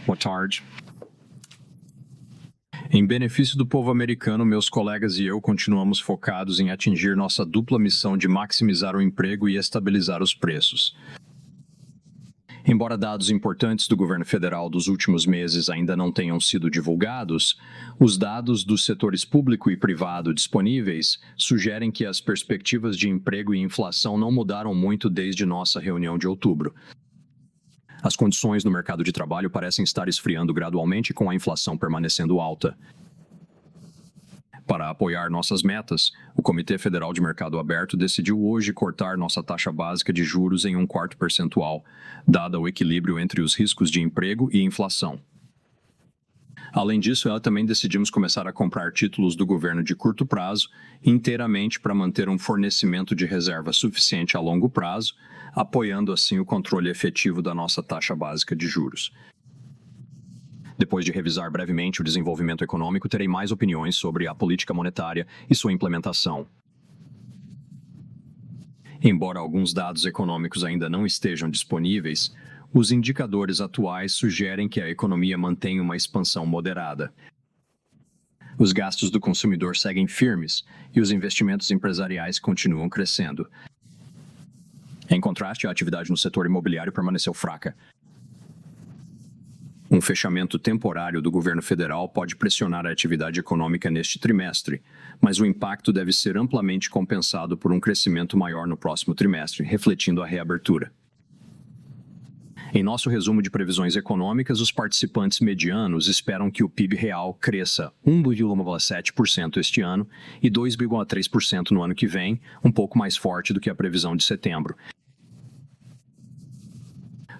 Boa tarde. Em benefício do povo americano, meus colegas e eu continuamos focados em atingir nossa dupla missão de maximizar o emprego e estabilizar os preços. Embora dados importantes do governo federal dos últimos meses ainda não tenham sido divulgados, os dados dos setores público e privado disponíveis sugerem que as perspectivas de emprego e inflação não mudaram muito desde nossa reunião de outubro. As condições no mercado de trabalho parecem estar esfriando gradualmente, com a inflação permanecendo alta. Para apoiar nossas metas, o Comitê Federal de Mercado Aberto decidiu hoje cortar nossa taxa básica de juros em 1/4 percentual, dado o equilíbrio entre os riscos de emprego e inflação. Além disso, também decidimos começar a comprar títulos do governo de curto prazo, inteiramente para manter um fornecimento de reserva suficiente a longo prazo, apoiando assim o controle efetivo da nossa taxa básica de juros. Depois de revisar brevemente o desenvolvimento econômico, terei mais opiniões sobre a política monetária e sua implementação. Embora alguns dados econômicos ainda não estejam disponíveis, os indicadores atuais sugerem que a economia mantém uma expansão moderada. Os gastos do consumidor seguem firmes e os investimentos empresariais continuam crescendo. Em contraste, a atividade no setor imobiliário permaneceu fraca. Um fechamento temporário do governo federal pode pressionar a atividade econômica neste trimestre, mas o impacto deve ser amplamente compensado por um crescimento maior no próximo trimestre, refletindo a reabertura. Em nosso resumo de previsões econômicas, os participantes medianos esperam que o PIB real cresça 1,7% este ano e 2,3% no ano que vem, um pouco mais forte do que a previsão de setembro.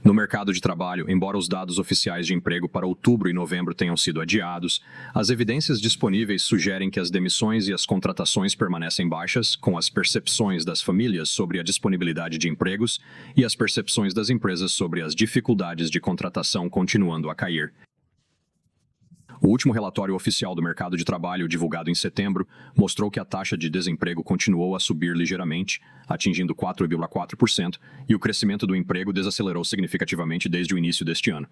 No mercado de trabalho, embora os dados oficiais de emprego para outubro e novembro tenham sido adiados, as evidências disponíveis sugerem que as demissões e as contratações permanecem baixas, com as percepções das famílias sobre a disponibilidade de empregos e as percepções das empresas sobre as dificuldades de contratação continuando a cair. O último relatório oficial do mercado de trabalho, divulgado em setembro, mostrou que a taxa de desemprego continuou a subir ligeiramente, atingindo 4,4%, e o crescimento do emprego desacelerou significativamente desde o início deste ano.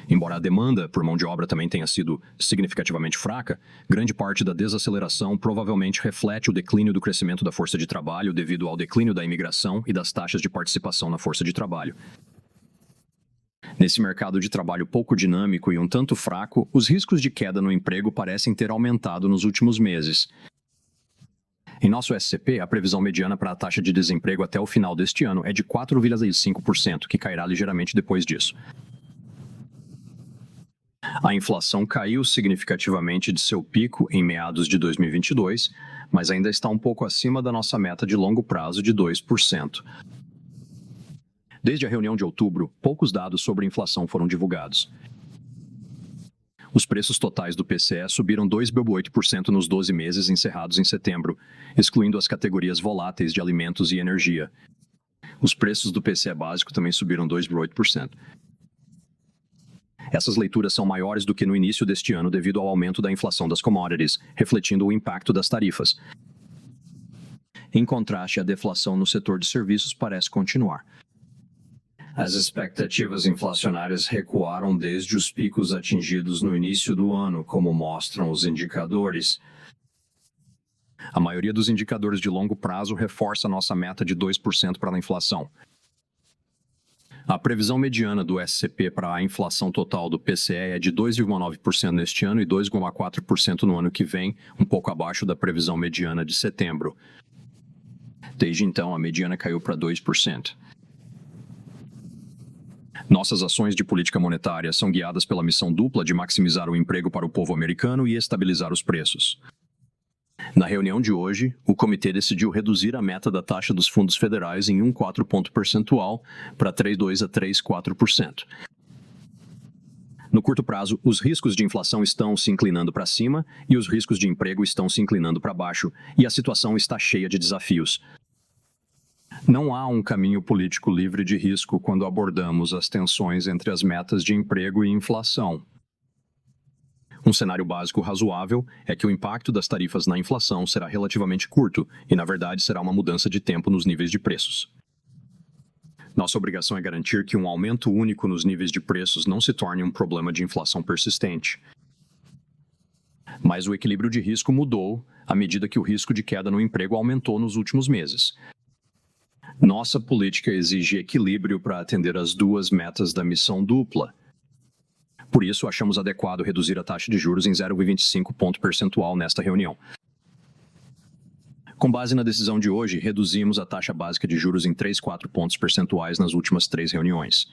Embora a demanda por mão de obra também tenha sido significativamente fraca, grande parte da desaceleração provavelmente reflete o declínio do crescimento da força de trabalho devido ao declínio da imigração e das taxas de participação na força de trabalho. Nesse mercado de trabalho pouco dinâmico e um tanto fraco, os riscos de queda no emprego parecem ter aumentado nos últimos meses. Em nosso SCP, a previsão mediana para a taxa de desemprego até o final deste ano é de 4,5%, que cairá ligeiramente depois disso. A inflação caiu significativamente de seu pico em meados de 2022, mas ainda está um pouco acima da nossa meta de longo prazo de 2%. Desde a reunião de outubro, poucos dados sobre inflação foram divulgados. Os preços totais do PCE subiram 2,8% nos 12 meses encerrados em setembro, excluindo as categorias voláteis de alimentos e energia. Os preços do PCE básico também subiram 2,8%. Essas leituras são maiores do que no início deste ano devido ao aumento da inflação das commodities, refletindo o impacto das tarifas. Em contraste, a deflação no setor de serviços parece continuar. As expectativas inflacionárias recuaram desde os picos atingidos no início do ano, como mostram os indicadores. A maioria dos indicadores de longo prazo reforça nossa meta de 2% para a inflação. A previsão mediana do SCP para a inflação total do PCE é de 2,9% neste ano e 2,4% no ano que vem, um pouco abaixo da previsão mediana de setembro. Desde então, a mediana caiu para 2%. Nossas ações de política monetária são guiadas pela missão dupla de maximizar o emprego para o povo americano e estabilizar os preços. Na reunião de hoje, o comitê decidiu reduzir a meta da taxa dos fundos federais em 1,4 ponto percentual para 3,2 a 3,4%. No curto prazo, os riscos de inflação estão se inclinando para cima e os riscos de emprego estão se inclinando para baixo, e a situação está cheia de desafios. Não há um caminho político livre de risco quando abordamos as tensões entre as metas de emprego e inflação. Um cenário básico razoável é que o impacto das tarifas na inflação será relativamente curto e, na verdade, será uma mudança de tempo nos níveis de preços. Nossa obrigação é garantir que um aumento único nos níveis de preços não se torne um problema de inflação persistente. Mas o equilíbrio de risco mudou à medida que o risco de queda no emprego aumentou nos últimos meses. Nossa política exige equilíbrio para atender às duas metas da missão dupla. Por isso, achamos adequado reduzir a taxa de juros em 0,25 ponto percentual nesta reunião. Com base na decisão de hoje, reduzimos a taxa básica de juros em 3,4 pontos percentuais nas últimas 3 reuniões.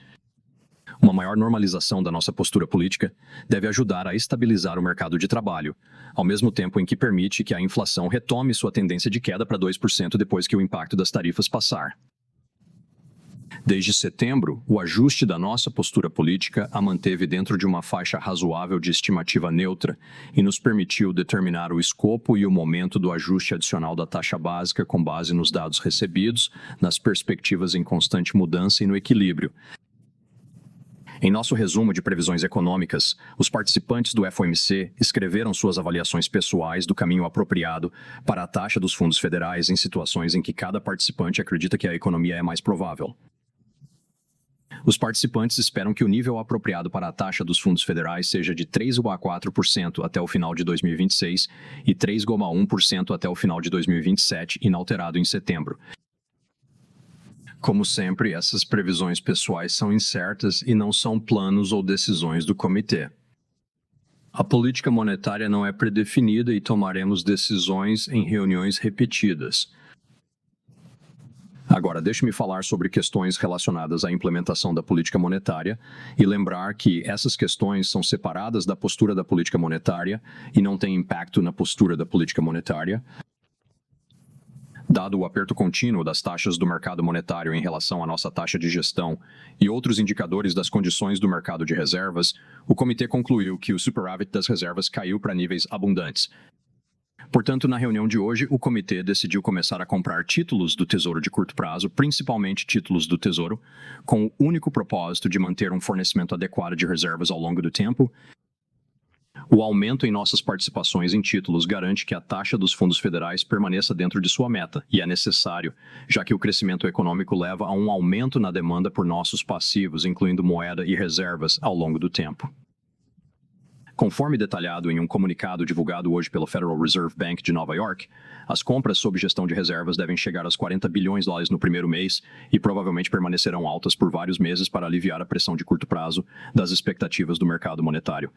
Uma maior normalização da nossa postura política deve ajudar a estabilizar o mercado de trabalho, ao mesmo tempo em que permite que a inflação retome sua tendência de queda para 2% depois que o impacto das tarifas passar. Desde setembro, o ajuste da nossa postura política a manteve dentro de uma faixa razoável de estimativa neutra e nos permitiu determinar o escopo e o momento do ajuste adicional da taxa básica com base nos dados recebidos, nas perspectivas em constante mudança e no equilíbrio. Em nosso resumo de previsões econômicas, os participantes do FOMC escreveram suas avaliações pessoais do caminho apropriado para a taxa dos fundos federais em situações em que cada participante acredita que a economia é mais provável. Os participantes esperam que o nível apropriado para a taxa dos fundos federais seja de 3,4% até o final de 2026 e 3,1% até o final de 2027, inalterado em setembro. Como sempre, essas previsões pessoais são incertas e não são planos ou decisões do comitê. A política monetária não é predefinida e tomaremos decisões em reuniões repetidas. Agora, deixe-me falar sobre questões relacionadas à implementação da política monetária e lembrar que essas questões são separadas da postura da política monetária e não têm impacto na postura da política monetária. Dado o aperto contínuo das taxas do mercado monetário em relação à nossa taxa de gestão e outros indicadores das condições do mercado de reservas, o comitê concluiu que o superávit das reservas caiu para níveis abundantes. Portanto, na reunião de hoje, o comitê decidiu começar a comprar títulos do Tesouro de curto prazo, principalmente títulos do Tesouro, com o único propósito de manter um fornecimento adequado de reservas ao longo do tempo. O aumento em nossas participações em títulos garante que a taxa dos fundos federais permaneça dentro de sua meta, e é necessário, já que o crescimento econômico leva a um aumento na demanda por nossos passivos, incluindo moeda e reservas, ao longo do tempo. Conforme detalhado em um comunicado divulgado hoje pelo Federal Reserve Bank de Nova York, as compras sob gestão de reservas devem chegar aos 40 bilhões de dólares no primeiro mês e provavelmente permanecerão altas por vários meses para aliviar a pressão de curto prazo das expectativas do mercado monetário.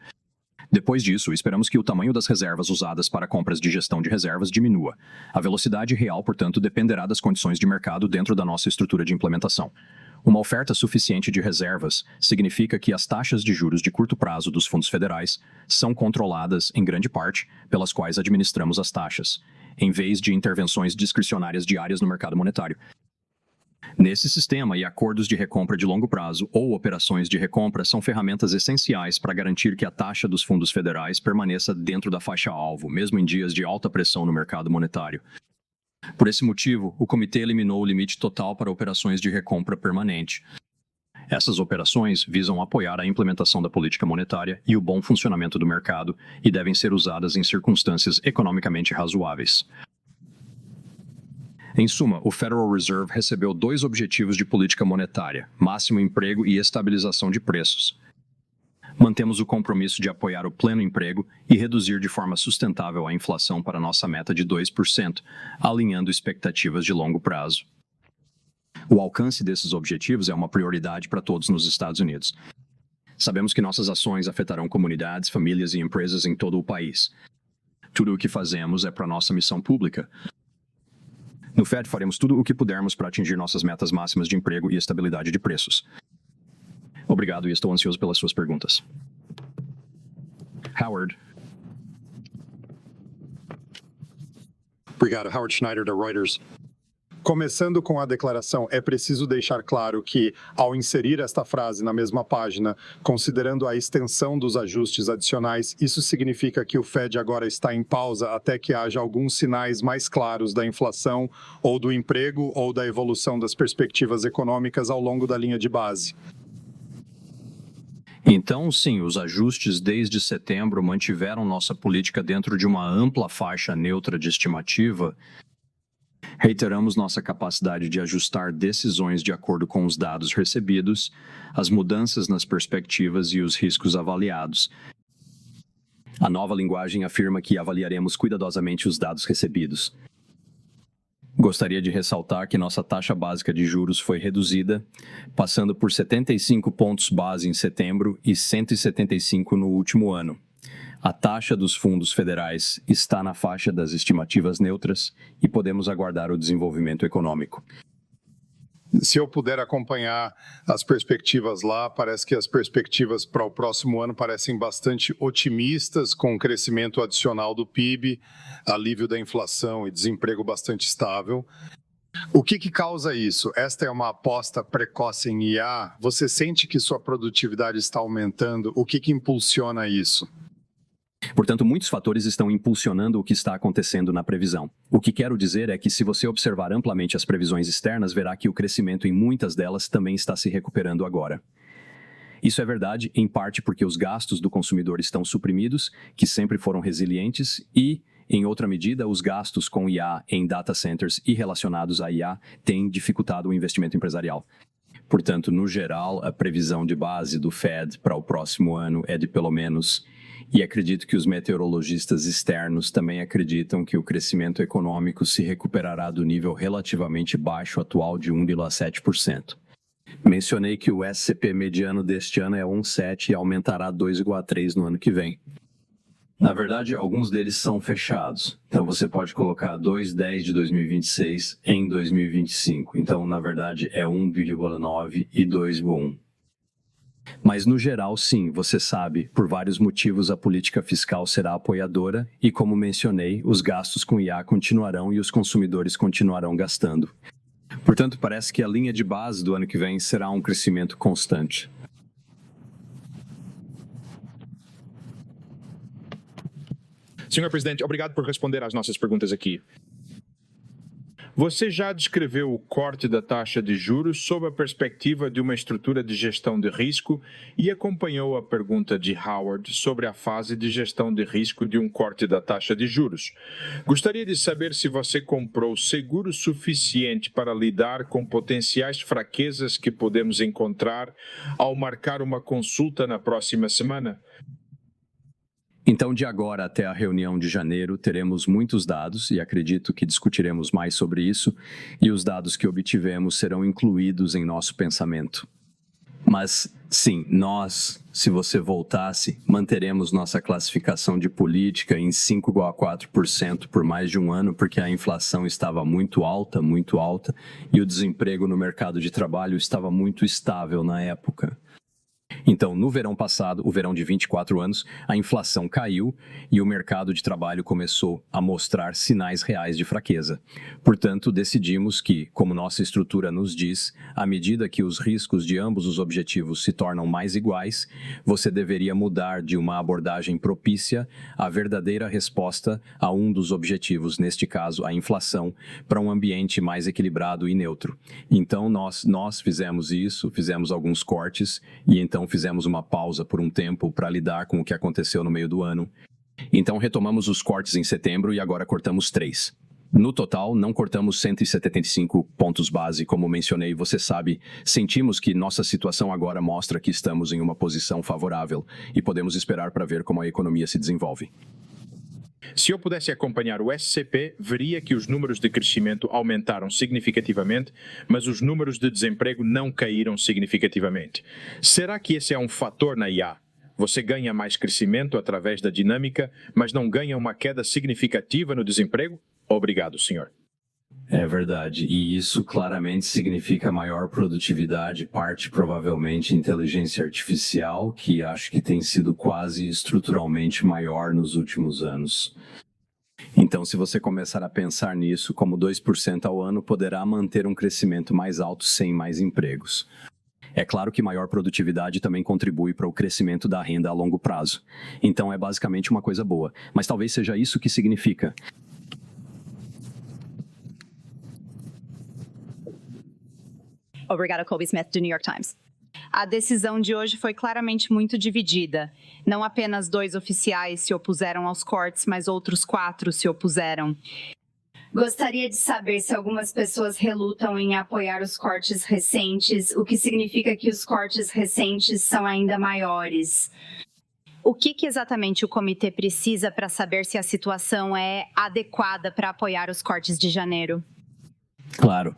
Depois disso, esperamos que o tamanho das reservas usadas para compras de gestão de reservas diminua. A velocidade real, portanto, dependerá das condições de mercado dentro da nossa estrutura de implementação. Uma oferta suficiente de reservas significa que as taxas de juros de curto prazo dos fundos federais são controladas, em grande parte, pelas quais administramos as taxas, em vez de intervenções discricionárias diárias no mercado monetário. Nesse sistema, e acordos de recompra de longo prazo ou operações de recompra são ferramentas essenciais para garantir que a taxa dos fundos federais permaneça dentro da faixa-alvo, mesmo em dias de alta pressão no mercado monetário. Por esse motivo, o comitê eliminou o limite total para operações de recompra permanente. Essas operações visam apoiar a implementação da política monetária e o bom funcionamento do mercado e devem ser usadas em circunstâncias economicamente razoáveis. Em suma, o Federal Reserve recebeu 2 objetivos de política monetária: máximo emprego e estabilização de preços. Mantemos o compromisso de apoiar o pleno emprego e reduzir de forma sustentável a inflação para nossa meta de 2%, alinhando expectativas de longo prazo. O alcance desses objetivos é uma prioridade para todos nos Estados Unidos. Sabemos que nossas ações afetarão comunidades, famílias e empresas em todo o país. Tudo o que fazemos é para nossa missão pública. No Fed, faremos tudo o que pudermos para atingir nossas metas máximas de emprego e estabilidade de preços. Obrigado e estou ansioso pelas suas perguntas. Howard. Obrigado. Howard Schneider, da Reuters. Começando com a declaração, é preciso deixar claro que, ao inserir esta frase na mesma página, considerando a extensão dos ajustes adicionais, isso significa que o Fed agora está em pausa até que haja alguns sinais mais claros da inflação, ou do emprego, ou da evolução das perspectivas econômicas ao longo da linha de base. Então, sim, os ajustes desde setembro mantiveram nossa política dentro de uma ampla faixa neutra de estimativa. Reiteramos nossa capacidade de ajustar decisões de acordo com os dados recebidos, as mudanças nas perspectivas e os riscos avaliados. A nova linguagem afirma que avaliaremos cuidadosamente os dados recebidos. Gostaria de ressaltar que nossa taxa básica de juros foi reduzida, passando por 75 pontos base em setembro e 175 no último ano. A taxa dos fundos federais está na faixa das estimativas neutras e podemos aguardar o desenvolvimento econômico. Se eu puder acompanhar as perspectivas lá, parece que as perspectivas para o próximo ano parecem bastante otimistas, com crescimento adicional do PIB, alívio da inflação e desemprego bastante estável. O que causa isso? Esta é uma aposta precoce em IA? Você sente que sua produtividade está aumentando? O que impulsiona isso? Portanto, muitos fatores estão impulsionando o que está acontecendo na previsão. O que quero dizer é que, se você observar amplamente as previsões externas, verá que o crescimento em muitas delas também está se recuperando agora. Isso é verdade, em parte porque os gastos do consumidor estão suprimidos, que sempre foram resilientes, e, em outra medida, os gastos com IA em data centers e relacionados a IA têm dificultado o investimento empresarial. Portanto, no geral, a previsão de base do Fed para o próximo ano é de pelo menos... E acredito que os meteorologistas externos também acreditam que o crescimento econômico se recuperará do nível relativamente baixo atual de 1,7%. Mencionei que o SCP mediano deste ano é 1,7 e aumentará 2,3 no ano que vem. Na verdade, alguns deles são fechados. Então, você pode colocar 2,10 de 2026 em 2025. Então, na verdade, é 1,9 e 2,1. Mas, no geral, sim, você sabe, por vários motivos a política fiscal será apoiadora e, como mencionei, os gastos com IA continuarão e os consumidores continuarão gastando. Portanto, parece que a linha de base do ano que vem será um crescimento constante. Senhor Presidente, obrigado por responder às nossas perguntas aqui. Você já descreveu o corte da taxa de juros sob a perspectiva de uma estrutura de gestão de risco e acompanhou a pergunta de Howard sobre a fase de gestão de risco de um corte da taxa de juros. Gostaria de saber se você comprou seguro suficiente para lidar com potenciais fraquezas que podemos encontrar ao marcar uma consulta na próxima semana. Então, de agora até a reunião de janeiro, teremos muitos dados e acredito que discutiremos mais sobre isso, e os dados que obtivemos serão incluídos em nosso pensamento. Mas, sim, nós, se você voltasse, manteremos nossa classificação de política em 5,4% por mais de um ano, porque a inflação estava muito alta, e o desemprego no mercado de trabalho estava muito estável na época. Então, no verão passado, o verão de 24 anos, a inflação caiu e o mercado de trabalho começou a mostrar sinais reais de fraqueza. Portanto, decidimos que, como nossa estrutura nos diz, à medida que os riscos de ambos os objetivos se tornam mais iguais, você deveria mudar de uma abordagem propícia à verdadeira resposta a um dos objetivos, neste caso, a inflação, para um ambiente mais equilibrado e neutro. Então, nós fizemos isso, fizemos alguns cortes e então fizemos uma pausa por um tempo para lidar com o que aconteceu no meio do ano. Então retomamos os cortes em setembro e agora cortamos 3. No total, não cortamos 175 pontos base, como mencionei, você sabe. Sentimos que nossa situação agora mostra que estamos em uma posição favorável e podemos esperar para ver como a economia se desenvolve. Se eu pudesse acompanhar o SCP, veria que os números de crescimento aumentaram significativamente, mas os números de desemprego não caíram significativamente. Será que esse é um fator na IA? Você ganha mais crescimento através da dinâmica, mas não ganha uma queda significativa no desemprego? Obrigado, senhor. É verdade, e isso claramente significa maior produtividade, parte provavelmente inteligência artificial, que acho que tem sido quase estruturalmente maior nos últimos anos. Então, se você começar a pensar nisso, como 2% ao ano poderá manter um crescimento mais alto sem mais empregos. É claro que maior produtividade também contribui para o crescimento da renda a longo prazo. Então, é basicamente uma coisa boa, mas talvez seja isso que significa. Obrigada, Colby Smith, do New York Times. A decisão de hoje foi claramente muito dividida. Não apenas 2 oficiais se opuseram aos cortes, mas outros 4 se opuseram. Gostaria de saber se algumas pessoas relutam em apoiar os cortes recentes, o que significa que os cortes recentes são ainda maiores. O que exatamente o comitê precisa para saber se a situação é adequada para apoiar os cortes de janeiro? Claro.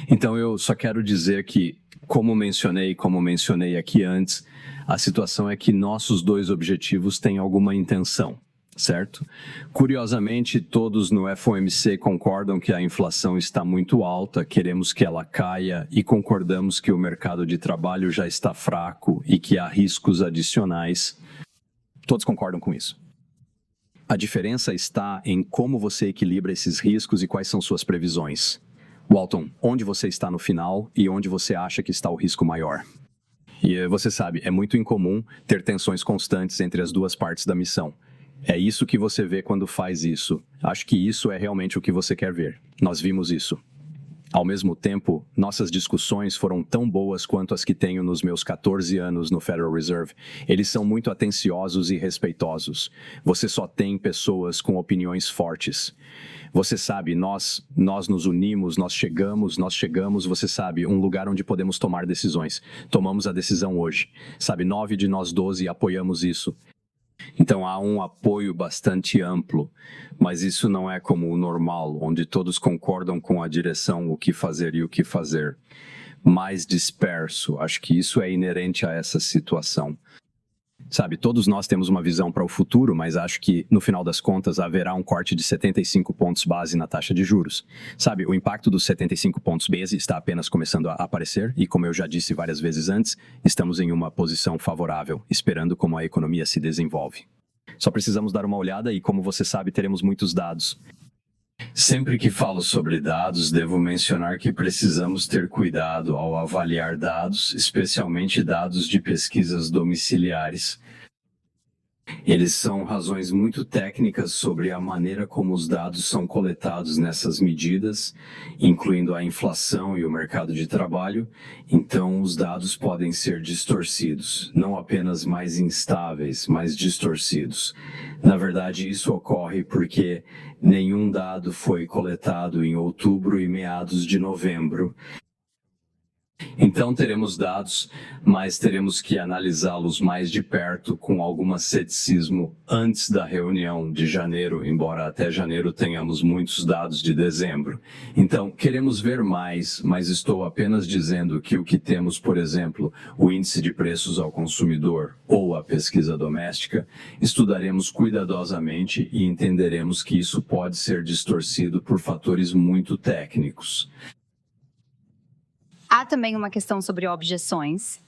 Então eu só quero dizer que, como mencionei aqui antes, a situação é que nossos dois objetivos têm alguma intenção, certo? Curiosamente, todos no FOMC concordam que a inflação está muito alta, queremos que ela caia e concordamos que o mercado de trabalho já está fraco e que há riscos adicionais. Todos concordam com isso. A diferença está em como você equilibra esses riscos e quais são suas previsões. Walton, onde você está no final e onde você acha que está o risco maior? E você sabe, é muito incomum ter tensões constantes entre as duas partes da missão. É isso que você vê quando faz isso. Acho que isso é realmente o que você quer ver. Nós vimos isso. Ao mesmo tempo, nossas discussões foram tão boas quanto as que tenho nos meus 14 anos no Federal Reserve. Eles são muito atenciosos e respeitosos. Você só tem pessoas com opiniões fortes. Você sabe, nós nos unimos, nós chegamos, você sabe, um lugar onde podemos tomar decisões. Tomamos a decisão hoje. Sabe, 9 de nós 12 apoiamos isso. Então há um apoio bastante amplo, mas isso não é como o normal, onde todos concordam com a direção, o que fazer e o que fazer. Mais disperso, acho que isso é inerente a essa situação. Sabe, todos nós temos uma visão para o futuro, mas acho que, no final das contas, haverá um corte de 75 pontos base na taxa de juros. Sabe, o impacto dos 75 pontos base está apenas começando a aparecer e, como eu já disse várias vezes antes, estamos em uma posição favorável, esperando como a economia se desenvolve. Só precisamos dar uma olhada e, como você sabe, teremos muitos dados. Sempre que falo sobre dados, devo mencionar que precisamos ter cuidado ao avaliar dados, especialmente dados de pesquisas domiciliares. Eles são razões muito técnicas sobre a maneira como os dados são coletados nessas medidas, incluindo a inflação e o mercado de trabalho, então os dados podem ser distorcidos, não apenas mais instáveis, mas distorcidos. Na verdade, isso ocorre porque nenhum dado foi coletado em outubro e meados de novembro. Então teremos dados, mas teremos que analisá-los mais de perto com algum ceticismo antes da reunião de janeiro, embora até janeiro tenhamos muitos dados de dezembro. Então queremos ver mais, mas estou apenas dizendo que o que temos, por exemplo, o índice de preços ao consumidor ou a pesquisa doméstica, estudaremos cuidadosamente e entenderemos que isso pode ser distorcido por fatores muito técnicos. Há também uma questão sobre objeções.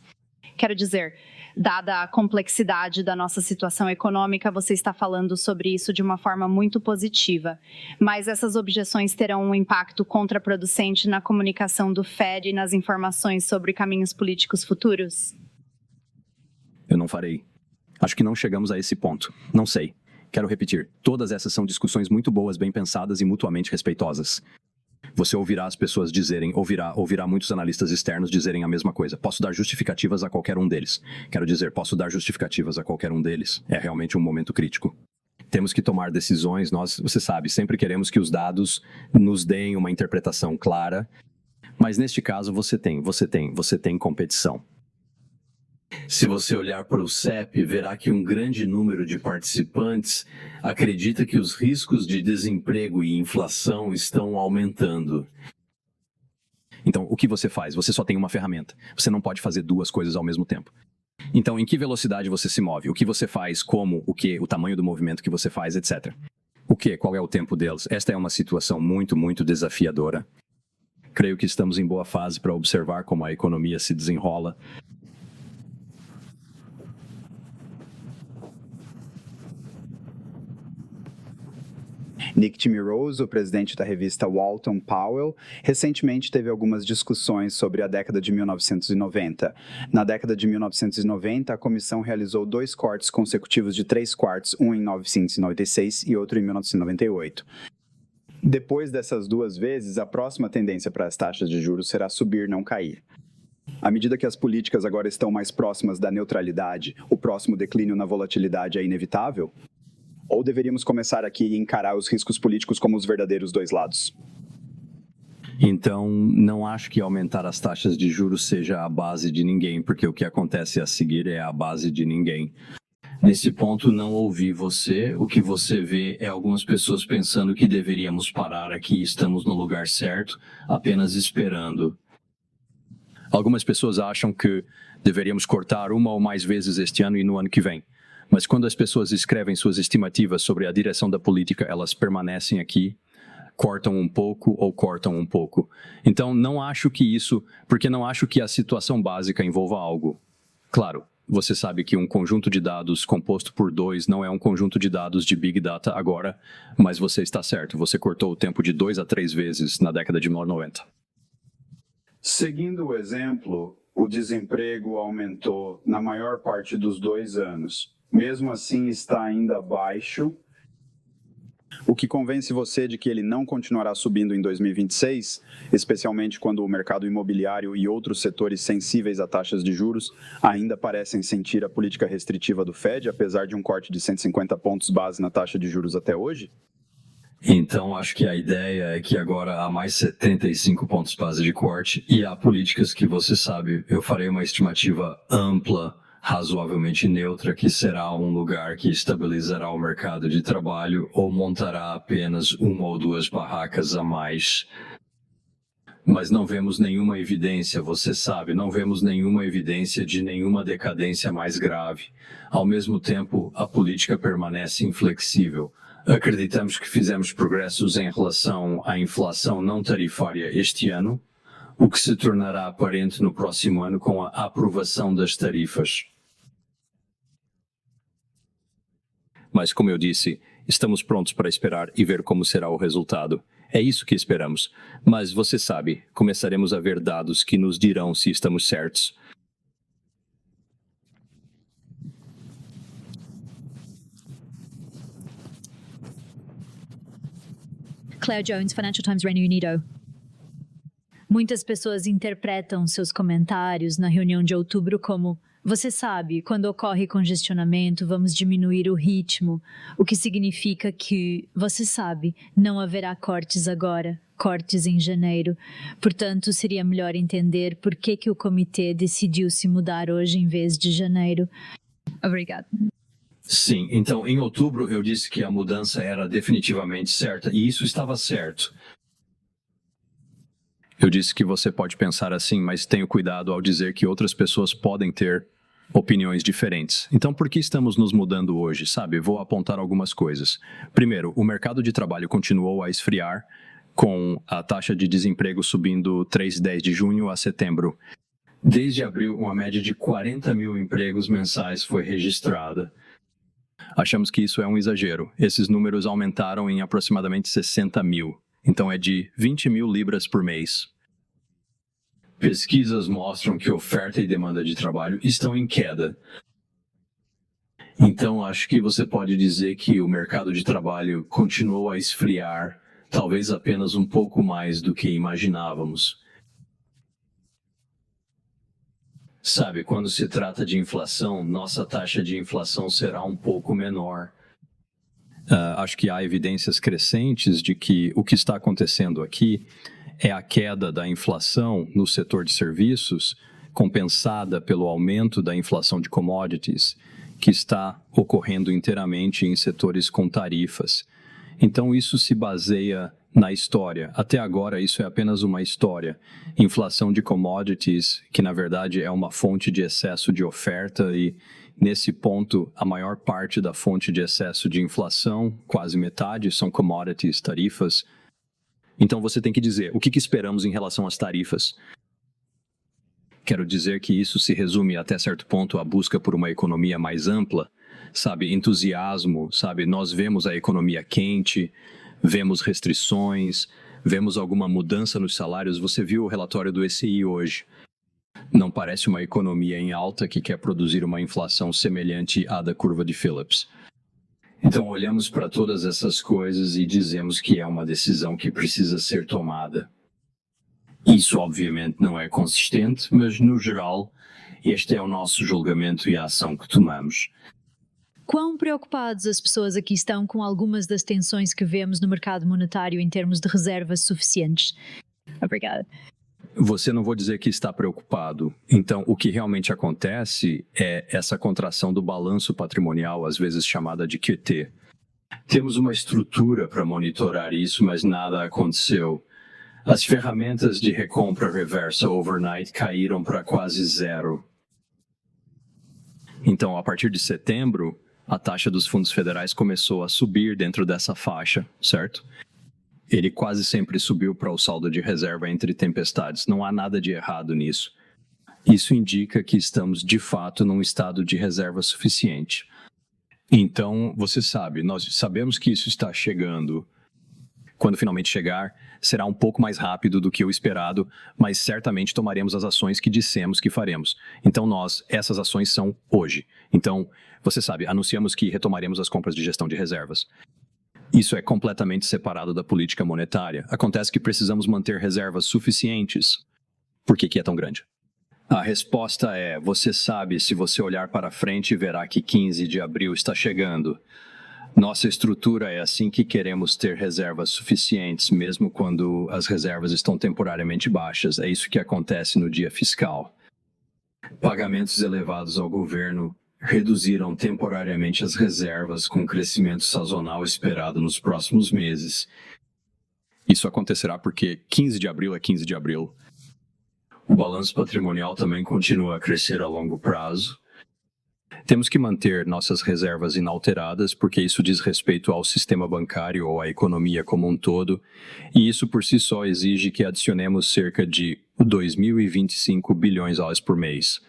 Quero dizer, dada a complexidade da nossa situação econômica, você está falando sobre isso de uma forma muito positiva. Mas essas objeções terão um impacto contraproducente na comunicação do Fed e nas informações sobre caminhos políticos futuros? Eu não farei. Acho que não chegamos a esse ponto. Não sei. Quero repetir, todas essas são discussões muito boas, bem pensadas e mutuamente respeitosas. Você ouvirá as pessoas dizerem, ouvirá muitos analistas externos dizerem a mesma coisa. Posso dar justificativas a qualquer um deles. Quero dizer, posso dar justificativas a qualquer um deles. É realmente um momento crítico. Temos que tomar decisões, você sabe, sempre queremos que os dados nos deem uma interpretação clara, mas neste caso você tem competição. Se você olhar para o CEP, verá que um grande número de participantes acredita que os riscos de desemprego e inflação estão aumentando. Então, o que você faz? Você só tem uma ferramenta. Você não pode fazer duas coisas ao mesmo tempo. Então, em que velocidade você se move? O que você faz? Como? O que? O tamanho do movimento que você faz, etc. O que? Qual é o tempo deles? Esta é uma situação muito, muito desafiadora. Creio que estamos em boa fase para observar como a economia se desenrola. Nick Timirose, o presidente da revista Walton Powell, recentemente teve algumas discussões sobre a década de 1990. Na década de 1990, a comissão realizou 2 cortes consecutivos de 3 quartos, um em 1996 e outro em 1998. Depois dessas 2 vezes, a próxima tendência para as taxas de juros será subir, não cair. À medida que as políticas agora estão mais próximas da neutralidade, o próximo declínio na volatilidade é inevitável? Ou deveríamos começar aqui e encarar os riscos políticos como os verdadeiros dois lados? Então, não acho que aumentar as taxas de juros seja a base de ninguém, porque o que acontece a seguir é a base de ninguém. Nesse ponto, não ouvi você. O que você vê é algumas pessoas pensando que deveríamos parar aqui, estamos no lugar certo, apenas esperando. Algumas pessoas acham que deveríamos cortar uma ou mais vezes este ano e no ano que vem. Mas quando as pessoas escrevem suas estimativas sobre a direção da política, elas permanecem aqui, cortam um pouco ou cortam um pouco. Então, não acho que porque não acho que a situação básica envolva algo. Claro, você sabe que um conjunto de dados composto por 2 não é um conjunto de dados de Big Data agora, mas você está certo, você cortou o tempo de 2 a 3 vezes na década de 1990. Seguindo o exemplo, o desemprego aumentou na maior parte dos 2 anos. Mesmo assim, está ainda baixo. O que convence você de que ele não continuará subindo em 2026, especialmente quando o mercado imobiliário e outros setores sensíveis a taxas de juros ainda parecem sentir a política restritiva do Fed, apesar de um corte de 150 pontos base na taxa de juros até hoje? Então, acho que a ideia é que agora há mais 75 pontos base de corte e há políticas que você sabe, eu farei uma estimativa ampla, razoavelmente neutra, que será um lugar que estabilizará o mercado de trabalho ou montará apenas uma ou duas barracas a mais. Mas não vemos nenhuma evidência, você sabe, não vemos nenhuma evidência de nenhuma decadência mais grave. Ao mesmo tempo, a política permanece inflexível. Acreditamos que fizemos progressos em relação à inflação não tarifária este ano, o que se tornará aparente no próximo ano com a aprovação das tarifas. Mas, como eu disse, estamos prontos para esperar e ver como será o resultado. É isso que esperamos. Mas você sabe, começaremos a ver dados que nos dirão se estamos certos. Claire Jones, Financial Times, Reino Unido. Muitas pessoas interpretam seus comentários na reunião de outubro como: você sabe, quando ocorre congestionamento, vamos diminuir o ritmo, o que significa que, você sabe, não haverá cortes agora, cortes em janeiro. Portanto, seria melhor entender por que o comitê decidiu se mudar hoje em vez de janeiro. Obrigada. Sim, então em outubro eu disse que a mudança era definitivamente certa e isso estava certo. Eu disse que você pode pensar assim, mas tenha cuidado ao dizer que outras pessoas podem ter opiniões diferentes. Então, por que estamos nos mudando hoje? Sabe, vou apontar algumas coisas. Primeiro, o mercado de trabalho continuou a esfriar, com a taxa de desemprego subindo 3,10 de junho a setembro. Desde abril, uma média de 40 mil empregos mensais foi registrada. Achamos que isso é um exagero. Esses números aumentaram em aproximadamente 60 mil. Então é de 20 mil libras por mês. Pesquisas mostram que oferta e demanda de trabalho estão em queda. Então acho que você pode dizer que o mercado de trabalho continuou a esfriar, talvez apenas um pouco mais do que imaginávamos. Sabe, quando se trata de inflação, nossa taxa de inflação será um pouco menor. Acho que há evidências crescentes de que o que está acontecendo aqui é a queda da inflação no setor de serviços, compensada pelo aumento da inflação de commodities, que está ocorrendo inteiramente em setores com tarifas. Então, isso se baseia na história. Até agora, isso é apenas uma história. Inflação de commodities, que na verdade é uma fonte de excesso de oferta e, nesse ponto, a maior parte da fonte de excesso de inflação, quase metade, são commodities, tarifas. Então você tem que dizer, o que esperamos em relação às tarifas? Quero dizer que isso se resume até certo ponto à busca por uma economia mais ampla, sabe, entusiasmo, sabe, nós vemos a economia quente, vemos restrições, vemos alguma mudança nos salários, você viu o relatório do ECI hoje. Não parece uma economia em alta que quer produzir uma inflação semelhante à da curva de Phillips. Então olhamos para todas essas coisas e dizemos que é uma decisão que precisa ser tomada. Isso obviamente não é consistente, mas no geral, este é o nosso julgamento e a ação que tomamos. Quão preocupados as pessoas aqui estão com algumas das tensões que vemos no mercado monetário em termos de reservas suficientes? Obrigada. Você não vou dizer que está preocupado. Então, o que realmente acontece é essa contração do balanço patrimonial, às vezes chamada de QT. Temos uma estrutura para monitorar isso, mas nada aconteceu. As ferramentas de recompra reversa overnight caíram para quase zero. Então, a partir de setembro, a taxa dos fundos federais começou a subir dentro dessa faixa, certo? Ele quase sempre subiu para o saldo de reserva entre tempestades. Não há nada de errado nisso. Isso indica que estamos, de fato, num estado de reserva suficiente. Então, você sabe, nós sabemos que isso está chegando. Quando finalmente chegar, será um pouco mais rápido do que o esperado, mas certamente tomaremos as ações que dissemos que faremos. Então, essas ações são hoje. Então, você sabe, anunciamos que retomaremos as compras de gestão de reservas. Isso é completamente separado da política monetária. Acontece que precisamos manter reservas suficientes. Por que é tão grande? A resposta é, você sabe, se você olhar para frente, verá que 15 de abril está chegando. Nossa estrutura é assim que queremos ter reservas suficientes, mesmo quando as reservas estão temporariamente baixas. É isso que acontece no dia fiscal. Pagamentos elevados ao governo reduziram temporariamente as reservas com crescimento sazonal esperado nos próximos meses. Isso acontecerá porque 15 de abril é 15 de abril. O balanço patrimonial também continua a crescer a longo prazo. Temos que manter nossas reservas inalteradas porque isso diz respeito ao sistema bancário ou à economia como um todo, e isso por si só exige que adicionemos cerca de 2.025 bilhões por mês.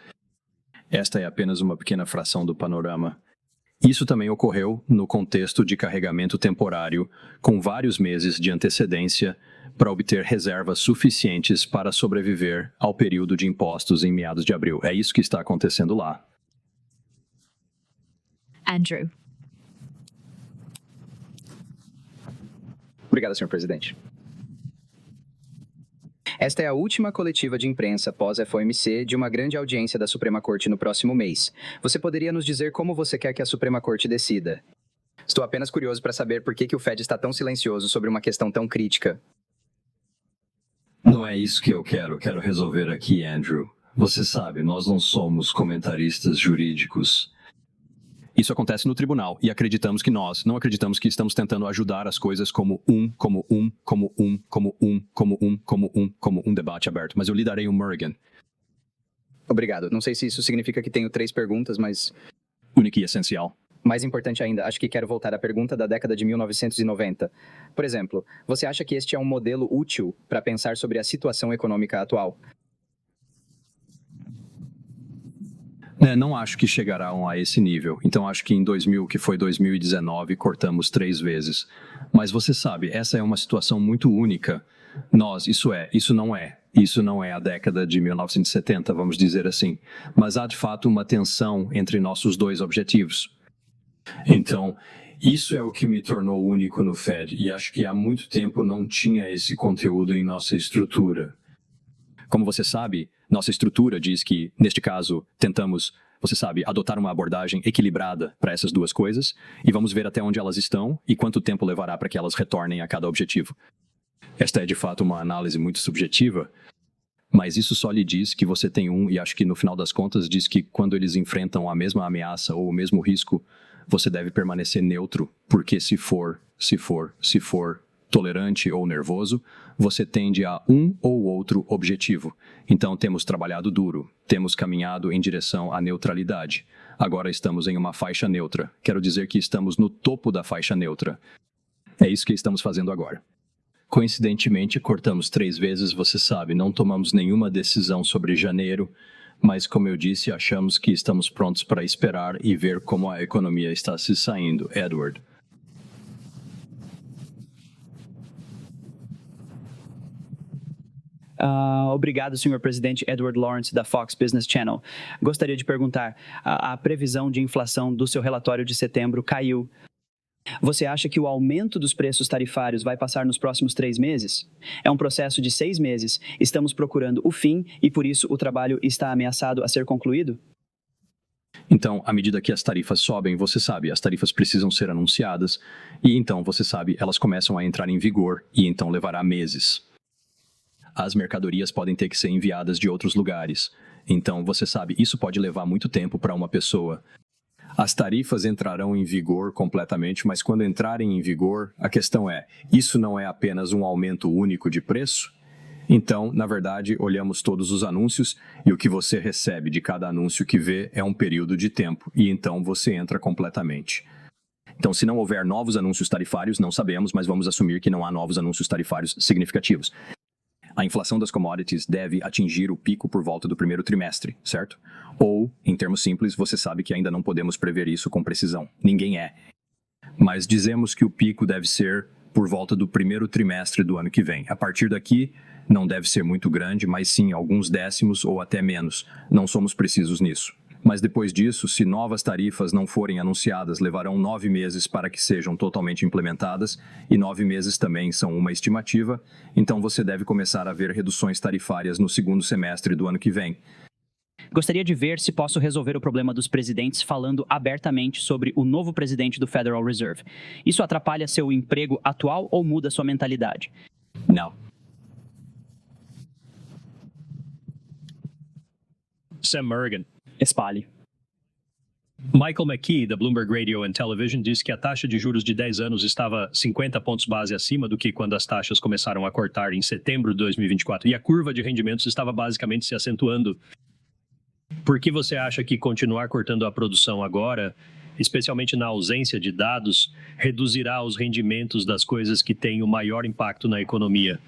Esta é apenas uma pequena fração do panorama. Isso também ocorreu no contexto de carregamento temporário, com vários meses de antecedência para obter reservas suficientes para sobreviver ao período de impostos em meados de abril. É isso que está acontecendo lá. Andrew. Obrigado, senhor presidente. Esta é a última coletiva de imprensa pós-FOMC de uma grande audiência da Suprema Corte no próximo mês. Você poderia nos dizer como você quer que a Suprema Corte decida? Estou apenas curioso para saber por que o Fed está tão silencioso sobre uma questão tão crítica. Não é isso que eu quero resolver aqui, Andrew. Você sabe, nós não somos comentaristas jurídicos. Isso acontece no tribunal e acreditamos que nós não acreditamos que estamos tentando ajudar as coisas como um debate aberto. Mas eu lhe darei um Morgan. Obrigado. Não sei se isso significa que tenho 3 perguntas, mas... Única e essencial. Mais importante ainda, acho que quero voltar à pergunta da década de 1990. Por exemplo, você acha que este é um modelo útil para pensar sobre a situação econômica atual? Não acho que chegarão a esse nível. Então acho que em 2019, cortamos 3 vezes. Mas você sabe, essa é uma situação muito única. Isso não é a década de 1970, vamos dizer assim. Mas há de fato uma tensão entre nossos 2 objetivos. Então, isso é o que me tornou único no Fed. E acho que há muito tempo não tinha esse conteúdo em nossa estrutura. Como você sabe, nossa estrutura diz que, neste caso, tentamos, você sabe, adotar uma abordagem equilibrada para essas 2 coisas e vamos ver até onde elas estão e quanto tempo levará para que elas retornem a cada objetivo. Esta é, de fato, uma análise muito subjetiva, mas isso só lhe diz que você tem e acho que, no final das contas, diz que quando eles enfrentam a mesma ameaça ou o mesmo risco, você deve permanecer neutro, porque se for tolerante ou nervoso, você tende a um ou outro objetivo. Então, temos trabalhado duro, temos caminhado em direção à neutralidade. Agora estamos em uma faixa neutra. Quero dizer que estamos no topo da faixa neutra. É isso que estamos fazendo agora. Coincidentemente, cortamos 3 vezes, você sabe, não tomamos nenhuma decisão sobre janeiro, mas, como eu disse, achamos que estamos prontos para esperar e ver como a economia está se saindo. Edward. Obrigado, senhor presidente. Edward Lawrence, da Fox Business Channel. Gostaria de perguntar, a previsão de inflação do seu relatório de setembro caiu. Você acha que o aumento dos preços tarifários vai passar nos próximos 3 meses? É um processo de 6 meses. Estamos procurando o fim e, por isso, o trabalho está ameaçado a ser concluído? Então, à medida que as tarifas sobem, você sabe, as tarifas precisam ser anunciadas e então, você sabe, elas começam a entrar em vigor e então levará meses. As mercadorias podem ter que ser enviadas de outros lugares. Então, você sabe, isso pode levar muito tempo para uma pessoa. As tarifas entrarão em vigor completamente, mas quando entrarem em vigor, a questão é, isso não é apenas um aumento único de preço? Então, na verdade, olhamos todos os anúncios e o que você recebe de cada anúncio que vê é um período de tempo e então você entra completamente. Então, se não houver novos anúncios tarifários, não sabemos, mas vamos assumir que não há novos anúncios tarifários significativos. A inflação das commodities deve atingir o pico por volta do primeiro trimestre, certo? Ou, em termos simples, você sabe que ainda não podemos prever isso com precisão. Ninguém é. Mas dizemos que o pico deve ser por volta do primeiro trimestre do ano que vem. A partir daqui, não deve ser muito grande, mas sim alguns décimos ou até menos. Não somos precisos nisso. Mas depois disso, se novas tarifas não forem anunciadas, levarão 9 meses para que sejam totalmente implementadas, e 9 meses também são uma estimativa, então você deve começar a ver reduções tarifárias no segundo semestre do ano que vem. Gostaria de ver se posso resolver o problema dos presidentes falando abertamente sobre o novo presidente do Federal Reserve. Isso atrapalha seu emprego atual ou muda sua mentalidade? Não. Sam Murrigan. Espalhe. Michael McKee, da Bloomberg Radio and Television, disse que a taxa de juros de 10 anos estava 50 pontos base acima do que quando as taxas começaram a cortar em setembro de 2024 e a curva de rendimentos estava basicamente se acentuando. Por que você acha que continuar cortando a produção agora, especialmente na ausência de dados, reduzirá os rendimentos das coisas que têm o maior impacto na economia?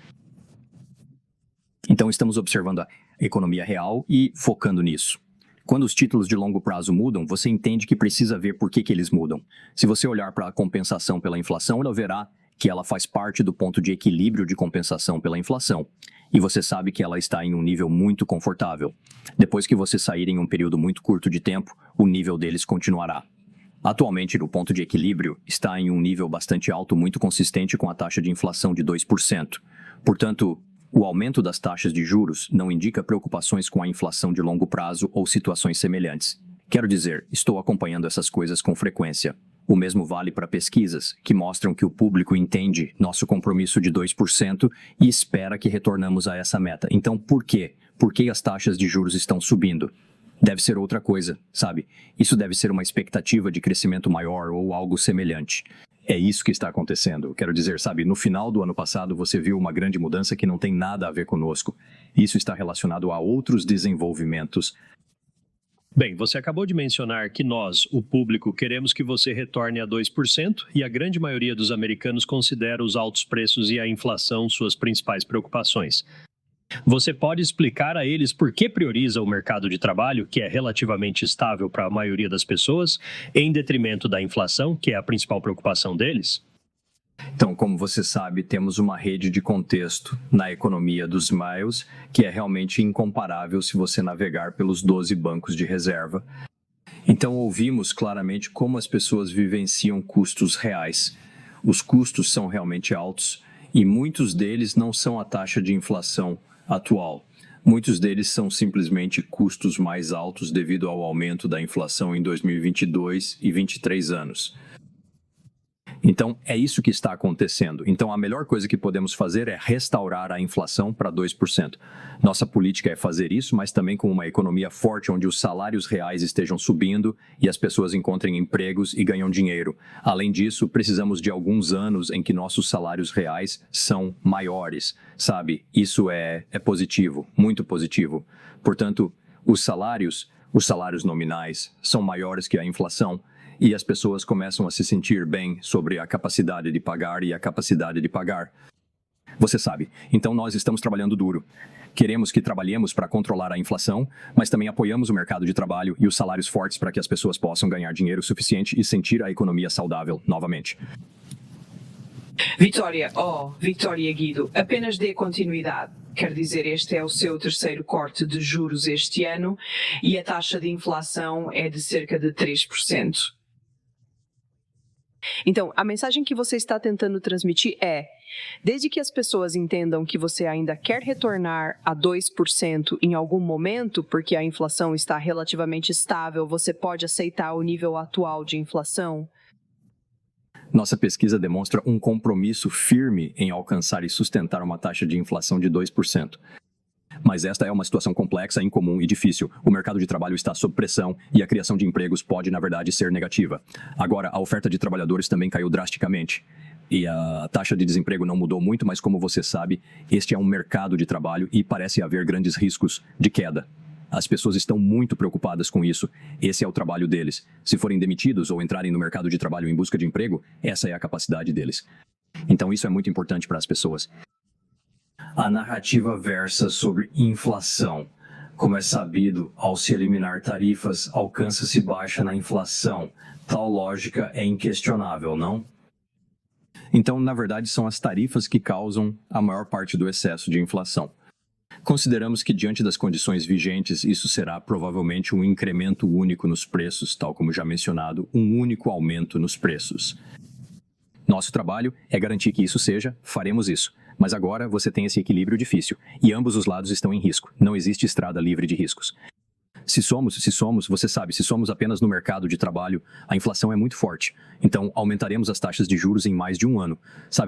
Então, estamos observando a economia real e focando nisso. Quando os títulos de longo prazo mudam, você entende que precisa ver por que eles mudam. Se você olhar para a compensação pela inflação, ela verá que ela faz parte do ponto de equilíbrio de compensação pela inflação. E você sabe que ela está em um nível muito confortável. Depois que você sair em um período muito curto de tempo, o nível deles continuará. Atualmente, o ponto de equilíbrio está em um nível bastante alto, muito consistente com a taxa de inflação de 2%. Portanto, o aumento das taxas de juros não indica preocupações com a inflação de longo prazo ou situações semelhantes. Quero dizer, estou acompanhando essas coisas com frequência. O mesmo vale para pesquisas, que mostram que o público entende nosso compromisso de 2% e espera que retornamos a essa meta. Então, por quê? Por que as taxas de juros estão subindo? Deve ser outra coisa, sabe? Isso deve ser uma expectativa de crescimento maior ou algo semelhante. É isso que está acontecendo. Quero dizer, sabe, no final do ano passado você viu uma grande mudança que não tem nada a ver conosco. Isso está relacionado a outros desenvolvimentos. Bem, você acabou de mencionar que nós, o público, queremos que você retorne a 2% e a grande maioria dos americanos considera os altos preços e a inflação suas principais preocupações. Você pode explicar a eles por que prioriza o mercado de trabalho, que é relativamente estável para a maioria das pessoas, em detrimento da inflação, que é a principal preocupação deles? Então, como você sabe, temos uma rede de contexto na economia dos Smiles que é realmente incomparável se você navegar pelos 12 bancos de reserva. Então, ouvimos claramente como as pessoas vivenciam custos reais. Os custos são realmente altos e muitos deles não são a taxa de inflação atual. Muitos deles são simplesmente custos mais altos devido ao aumento da inflação em 2022 e 23 anos. Então, é isso que está acontecendo. Então, a melhor coisa que podemos fazer é restaurar a inflação para 2%. Nossa política é fazer isso, mas também com uma economia forte onde os salários reais estejam subindo e as pessoas encontrem empregos e ganham dinheiro. Além disso, precisamos de alguns anos em que nossos salários reais são maiores, sabe? Isso é positivo, muito positivo. Portanto, os salários nominais são maiores que a inflação. E as pessoas começam a se sentir bem sobre a capacidade de pagar e a capacidade de pagar. Você sabe, então nós estamos trabalhando duro. Queremos que trabalhemos para controlar a inflação, mas também apoiamos o mercado de trabalho e os salários fortes para que as pessoas possam ganhar dinheiro suficiente e sentir a economia saudável novamente. Vitória Guido, apenas dê continuidade. Quer dizer, este é o seu terceiro corte de juros este ano e a taxa de inflação é de cerca de 3%. Então, a mensagem que você está tentando transmitir é: desde que as pessoas entendam que você ainda quer retornar a 2% em algum momento, porque a inflação está relativamente estável, você pode aceitar o nível atual de inflação? Nossa pesquisa demonstra um compromisso firme em alcançar e sustentar uma taxa de inflação de 2%. Mas esta é uma situação complexa, incomum e difícil. O mercado de trabalho está sob pressão e a criação de empregos pode, na verdade, ser negativa. Agora, a oferta de trabalhadores também caiu drasticamente. E a taxa de desemprego não mudou muito, mas como você sabe, este é um mercado de trabalho e parece haver grandes riscos de queda. As pessoas estão muito preocupadas com isso. Esse é o trabalho deles. Se forem demitidos ou entrarem no mercado de trabalho em busca de emprego, essa é a capacidade deles. Então isso é muito importante para as pessoas. A narrativa versa sobre inflação. Como é sabido, ao se eliminar tarifas, alcança-se baixa na inflação. Tal lógica é inquestionável, não? Então, na verdade, são as tarifas que causam a maior parte do excesso de inflação. Consideramos que, diante das condições vigentes, isso será provavelmente um incremento único nos preços, tal como já mencionado, um único aumento nos preços. Nosso trabalho é garantir que isso seja, faremos isso. Mas agora você tem esse equilíbrio difícil, e ambos os lados estão em risco. Não existe estrada livre de riscos. Se somos apenas no mercado de trabalho, a inflação é muito forte. Então, aumentaremos as taxas de juros em mais de um ano.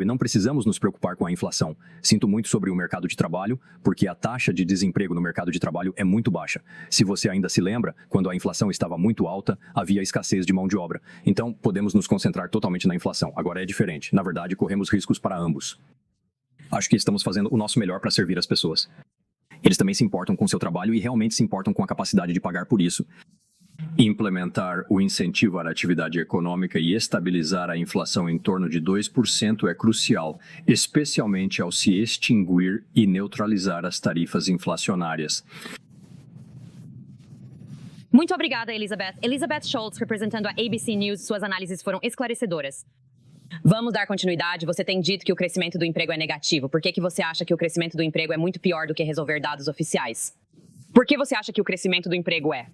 Não precisamos nos preocupar com a inflação. Sinto muito sobre o mercado de trabalho, porque a taxa de desemprego no mercado de trabalho é muito baixa. Se você ainda se lembra, quando a inflação estava muito alta, havia escassez de mão de obra. Então, podemos nos concentrar totalmente na inflação. Agora é diferente. Na verdade, corremos riscos para ambos. Acho que estamos fazendo o nosso melhor para servir as pessoas. Eles também se importam com seu trabalho e realmente se importam com a capacidade de pagar por isso. Implementar o incentivo à atividade econômica e estabilizar a inflação em torno de 2% é crucial, especialmente ao se extinguir e neutralizar as tarifas inflacionárias. Muito obrigada, Elizabeth. Elizabeth Schultz, representando a ABC News, suas análises foram esclarecedoras. Vamos dar continuidade. Você tem dito que o crescimento do emprego é negativo. Por que você acha que o crescimento do emprego é muito pior do que resolver dados oficiais? Por que você acha que o crescimento do emprego é?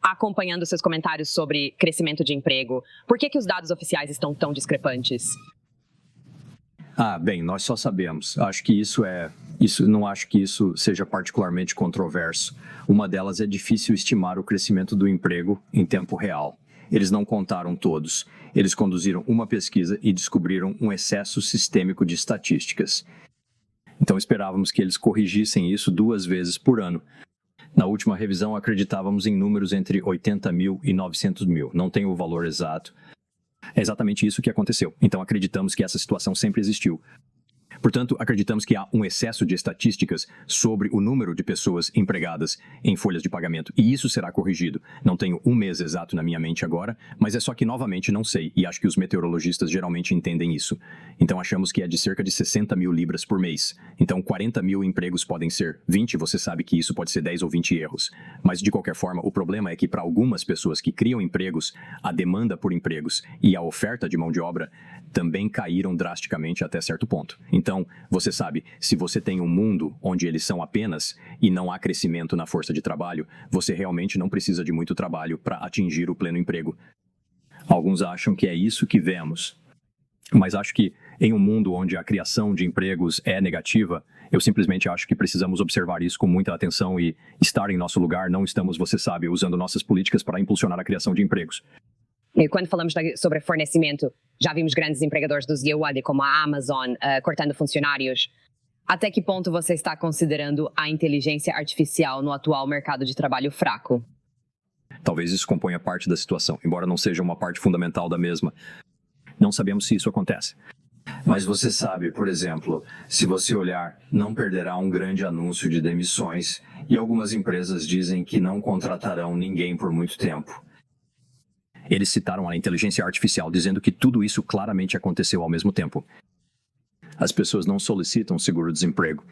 Acompanhando seus comentários sobre crescimento de emprego, por que os dados oficiais estão tão discrepantes? Bem, nós só sabemos. Não acho que isso seja particularmente controverso. Uma delas é difícil estimar o crescimento do emprego em tempo real. Eles não contaram todos. Eles conduziram uma pesquisa e descobriram um excesso sistêmico de estatísticas. Então esperávamos que eles corrigissem isso 2 vezes por ano. Na última revisão, acreditávamos em números entre 80 mil e 900 mil. Não tenho o valor exato. É exatamente isso que aconteceu. Então acreditamos que essa situação sempre existiu. Portanto, acreditamos que há um excesso de estatísticas sobre o número de pessoas empregadas em folhas de pagamento. E isso será corrigido. Não tenho um mês exato na minha mente agora, mas é só que novamente não sei. E acho que os meteorologistas geralmente entendem isso. Então achamos que é de cerca de 60 mil libras por mês. Então 40 mil empregos podem ser 20, você sabe que isso pode ser 10 ou 20 erros. Mas de qualquer forma, o problema é que para algumas pessoas que criam empregos, a demanda por empregos e a oferta de mão de obra também caíram drasticamente até certo ponto. Então, você sabe, se você tem um mundo onde eles são apenas e não há crescimento na força de trabalho, você realmente não precisa de muito trabalho para atingir o pleno emprego. Alguns acham que é isso que vemos. Mas acho que em um mundo onde a criação de empregos é negativa, eu simplesmente acho que precisamos observar isso com muita atenção e estar em nosso lugar. Não estamos, você sabe, usando nossas políticas para impulsionar a criação de empregos. E quando falamos sobre fornecimento, já vimos grandes empregadores dos Yawadi, como a Amazon, cortando funcionários. Até que ponto você está considerando a inteligência artificial no atual mercado de trabalho fraco? Talvez isso componha parte da situação, embora não seja uma parte fundamental da mesma. Não sabemos se isso acontece. Mas você sabe, por exemplo, se você olhar, não perderá um grande anúncio de demissões e algumas empresas dizem que não contratarão ninguém por muito tempo. Eles citaram a inteligência artificial dizendo que tudo isso claramente aconteceu ao mesmo tempo. As pessoas não solicitam seguro-desemprego.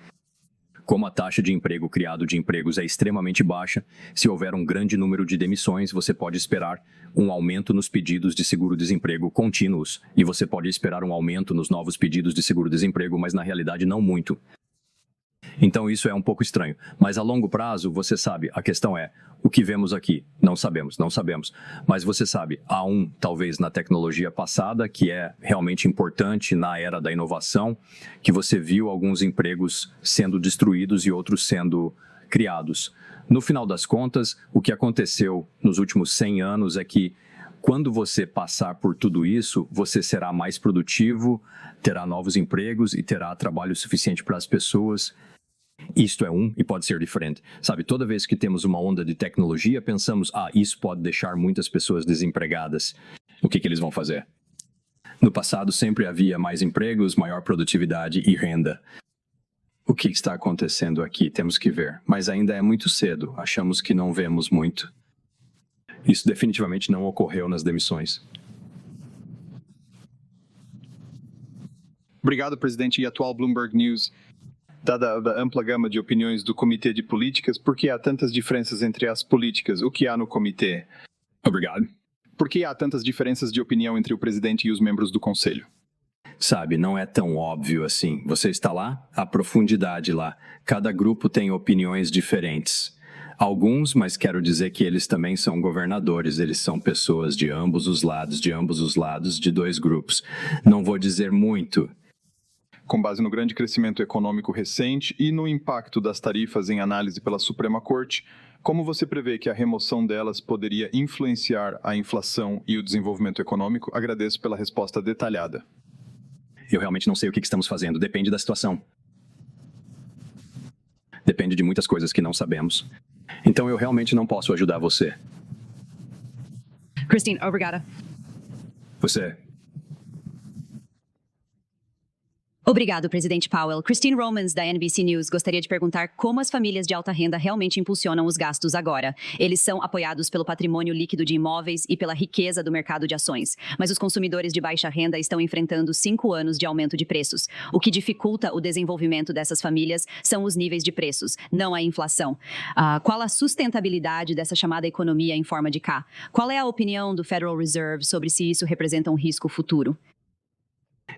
Como a taxa de emprego criado de empregos é extremamente baixa, se houver um grande número de demissões, você pode esperar um aumento nos pedidos de seguro-desemprego contínuos, e você pode esperar um aumento nos novos pedidos de seguro-desemprego, mas na realidade não muito. Então isso é um pouco estranho. Mas a longo prazo, você sabe, a questão é, o que vemos aqui? Não sabemos. Mas você sabe, há talvez na tecnologia passada, que é realmente importante na era da inovação, que você viu alguns empregos sendo destruídos e outros sendo criados. No final das contas, o que aconteceu nos últimos 100 anos é que quando você passar por tudo isso, você será mais produtivo, terá novos empregos e terá trabalho suficiente para as pessoas. Isto é e pode ser diferente. Sabe, toda vez que temos uma onda de tecnologia, pensamos, isso pode deixar muitas pessoas desempregadas. O que eles vão fazer? No passado, sempre havia mais empregos, maior produtividade e renda. O que está acontecendo aqui? Temos que ver. Mas ainda é muito cedo. Achamos que não vemos muito. Isso definitivamente não ocorreu nas demissões. Obrigado, presidente. E atual Bloomberg News. Dada a ampla gama de opiniões do Comitê de Políticas, por que há tantas diferenças entre as políticas? O que há no comitê? Obrigado. Por que há tantas diferenças de opinião entre o presidente e os membros do Conselho? Sabe, não é tão óbvio assim. Você está lá, a profundidade lá. Cada grupo tem opiniões diferentes. Alguns, mas quero dizer que eles também são governadores, eles são pessoas de ambos os lados, de dois grupos. Não vou dizer muito. Com base no grande crescimento econômico recente e no impacto das tarifas em análise pela Suprema Corte, como você prevê que a remoção delas poderia influenciar a inflação e o desenvolvimento econômico? Agradeço pela resposta detalhada. Eu realmente não sei o que estamos fazendo, depende da situação. Depende de muitas coisas que não sabemos. Então eu realmente não posso ajudar você. Christine, obrigada. Você. Obrigado, presidente Powell. Christine Romans, da NBC News, gostaria de perguntar como as famílias de alta renda realmente impulsionam os gastos agora. Eles são apoiados pelo patrimônio líquido de imóveis e pela riqueza do mercado de ações. Mas os consumidores de baixa renda estão enfrentando 5 anos de aumento de preços. O que dificulta o desenvolvimento dessas famílias são os níveis de preços, não a inflação. Qual a sustentabilidade dessa chamada economia em forma de K? Qual é a opinião do Federal Reserve sobre se isso representa um risco futuro?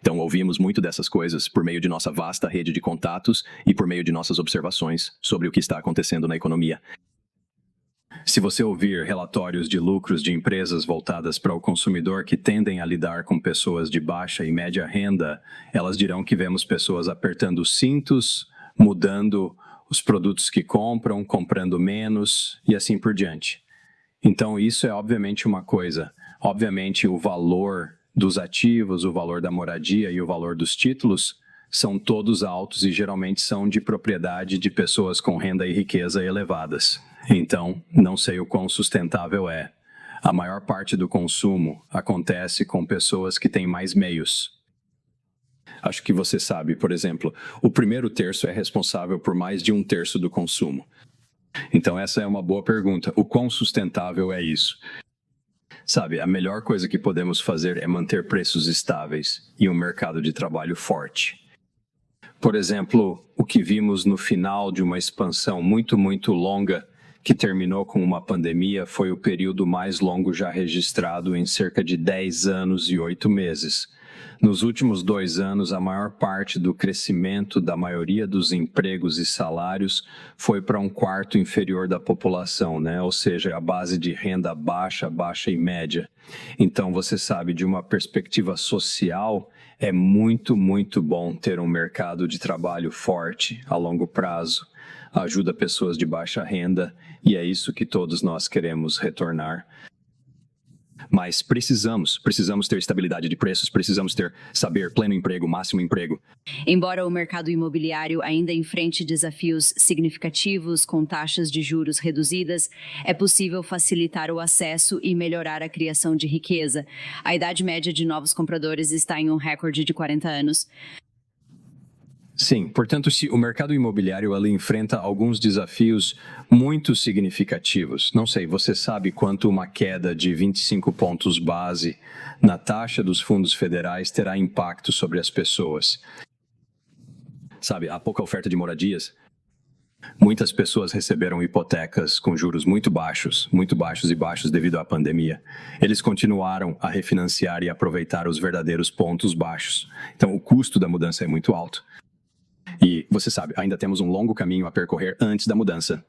Então, ouvimos muito dessas coisas por meio de nossa vasta rede de contatos e por meio de nossas observações sobre o que está acontecendo na economia. Se você ouvir relatórios de lucros de empresas voltadas para o consumidor que tendem a lidar com pessoas de baixa e média renda, elas dirão que vemos pessoas apertando os cintos, mudando os produtos que compram, comprando menos e assim por diante. Então, isso é obviamente uma coisa. Obviamente, o valor dos ativos, o valor da moradia e o valor dos títulos são todos altos e geralmente são de propriedade de pessoas com renda e riqueza elevadas. Então, não sei o quão sustentável é. A maior parte do consumo acontece com pessoas que têm mais meios. Acho que você sabe, por exemplo, o primeiro terço é responsável por mais de 1/3 do consumo. Então, essa é uma boa pergunta. O quão sustentável é isso? Sabe, a melhor coisa que podemos fazer é manter preços estáveis e um mercado de trabalho forte. Por exemplo, o que vimos no final de uma expansão muito longa, que terminou com uma pandemia, foi o período mais longo já registrado em cerca de 10 anos e 8 meses. Nos últimos 2 anos, a maior parte do crescimento da maioria dos empregos e salários foi para 1/4 inferior da população, né? Ou seja, a base de renda baixa e média. Então, você sabe, de uma perspectiva social, é muito bom ter um mercado de trabalho forte a longo prazo. Ajuda pessoas de baixa renda e é isso que todos nós queremos retornar. Mas precisamos ter estabilidade de preços, precisamos saber pleno emprego, máximo emprego. Embora o mercado imobiliário ainda enfrente desafios significativos com taxas de juros reduzidas, é possível facilitar o acesso e melhorar a criação de riqueza. A idade média de novos compradores está em um recorde de 40 anos. Sim, portanto, se o mercado imobiliário ali enfrenta alguns desafios muito significativos. Não sei, você sabe quanto uma queda de 25 pontos base na taxa dos fundos federais terá impacto sobre as pessoas. Sabe, há pouca oferta de moradias. Muitas pessoas receberam hipotecas com juros muito baixos devido à pandemia. Eles continuaram a refinanciar e aproveitar os verdadeiros pontos baixos. Então, o custo da mudança é muito alto. E, você sabe, ainda temos um longo caminho a percorrer antes da mudança.